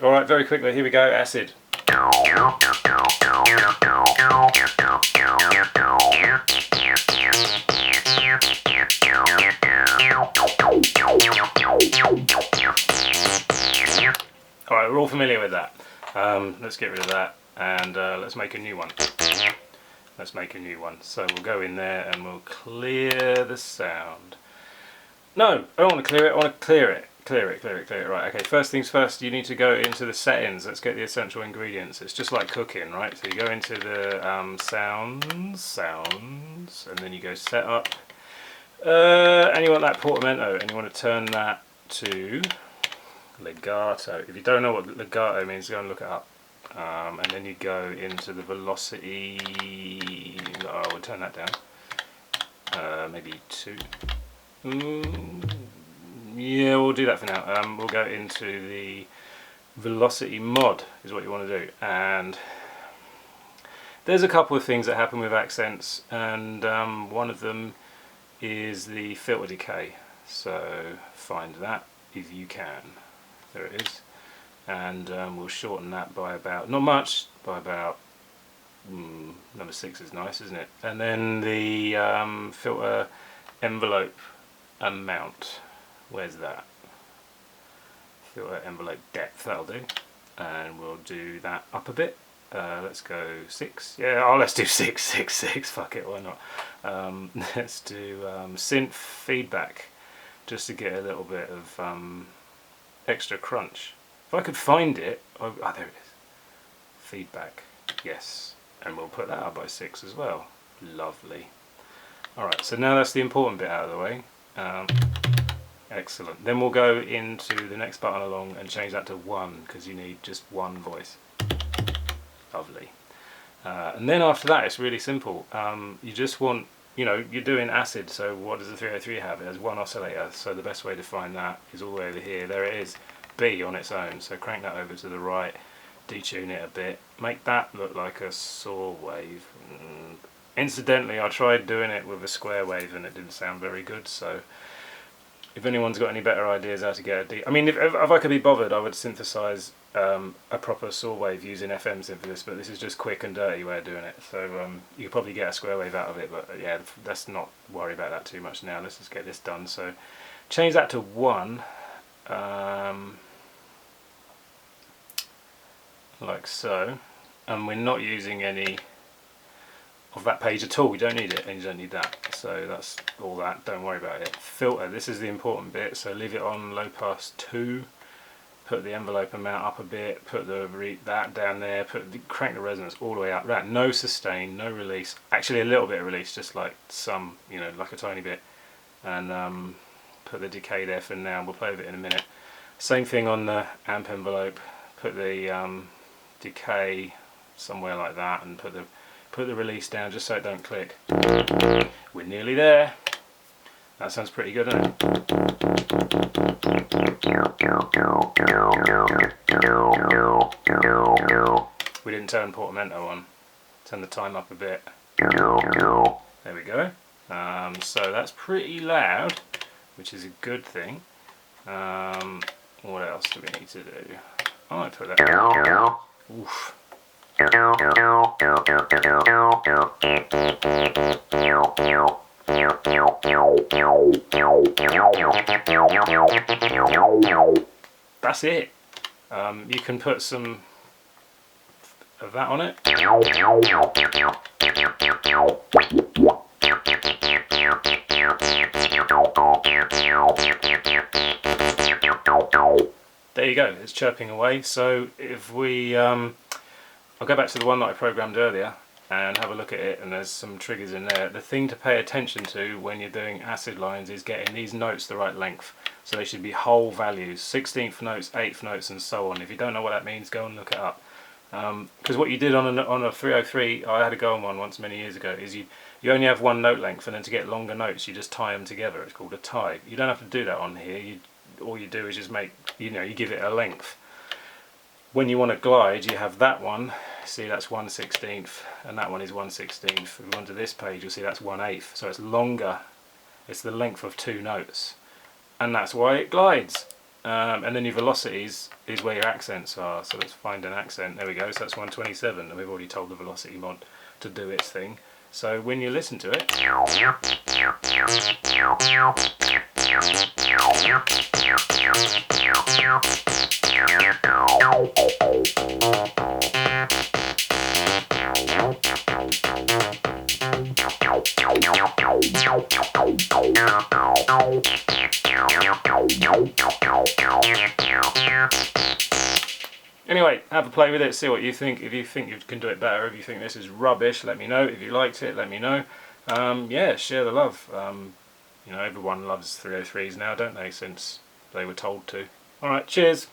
Alright, very quickly, here we go, acid. Alright, we're all familiar with that. Let's get rid of that and let's make a new one. Let's make a new one. So we'll go in there and we'll clear the sound. No, I don't want to clear it, I want to clear it. Clear it. Right, okay, first things first, you need to go into the settings. Let's get the essential ingredients. It's just like cooking, right? So you go into the sounds, and then you go setup. And you want that portamento, and you want to turn that to legato. If you don't know what legato means, go and look it up. And then you go into the velocity. Oh, we'll turn that down. Maybe 2. Yeah, we'll do that for now. We'll go into the velocity mod is what you want to do, and there's a couple of things that happen with accents, and one of them is the filter decay. So find that if you can. There it is, and we'll shorten that by about, not much, by about number 6 is nice, isn't it? And then the filter envelope amount. Where's that? Filter envelope depth, that'll do. And we'll do that up a bit. Let's go 6. Yeah, oh, let's do 6. Fuck it, why not? Let's do synth feedback, just to get a little bit of extra crunch. If I could find it, oh, there it is. Feedback, yes. And we'll put that up by 6 as well. Lovely. Alright, so now that's the important bit out of the way. Excellent. Then we'll go into the next button along and change that to 1, because you need just one voice. Lovely. And then after that it's really simple. You just want, you know, you're doing acid, so what does the 303 have? It has one oscillator, so the best way to find that is all the way over here. There it is, B on its own, so crank that over to the right, detune it a bit, make that look like a saw wave. Incidentally, I tried doing it with a square wave and it didn't sound very good, so if anyone's got any better ideas how to get I mean, if I could be bothered, I would synthesize a proper saw wave using FM synthesis, but this is just quick and dirty way of doing it. So you could probably get a square wave out of it, but yeah, let's not worry about that too much now. Let's just get this done. So change that to 1, like so, and we're not using any of that page at all. We don't need it, and you don't need that, so that's all that, don't worry about it. Filter, this is the important bit, so leave it on low pass 2, put the envelope amount up a bit, put that down there, crank the resonance all the way up, right, no sustain, no release, actually a little bit of release, just like some, you know, like a tiny bit, and put the decay there for now. We'll play with it in a minute. Same thing on the amp envelope, put the decay somewhere like that, and put the release down just so it don't click. We're nearly there. That sounds pretty good, doesn't it? We didn't turn portamento on. Turn the time up a bit. There we go. So that's pretty loud, which is a good thing. What else do we need to do? I might put that. Oof. That's it. You can put some of that on it. There you go, it's chirping away. So if we I'll go back to the one that I programmed earlier and have a look at it, and there's some triggers in there. The thing to pay attention to when you're doing acid lines is getting these notes the right length. So they should be whole values, 16th notes, 8th notes, and so on. If you don't know what that means, go and look it up. Because what you did on a 303, I had a go on one once many years ago, is you only have one note length, and then to get longer notes you just tie them together. It's called a tie. You don't have to do that on here. All you do is just make, you give it a length. When you want to glide, you have that one, see that's 1/16, and that one is 1/16. If we go onto this page, you'll see that's 1/8, so it's longer, it's the length of 2 notes, and that's why it glides. and then your velocities is where your accents are. So let's find an accent. There we go. So that's 127, and we've already told the velocity mod to do its thing. So when you listen to it, anyway, have a play with it, see what you think. If you think you can do it better, if you think this is rubbish, let me know. If you liked it, let me know. Yeah, share the love. You know, everyone loves 303s now, don't they, since they were told to. Alright, cheers!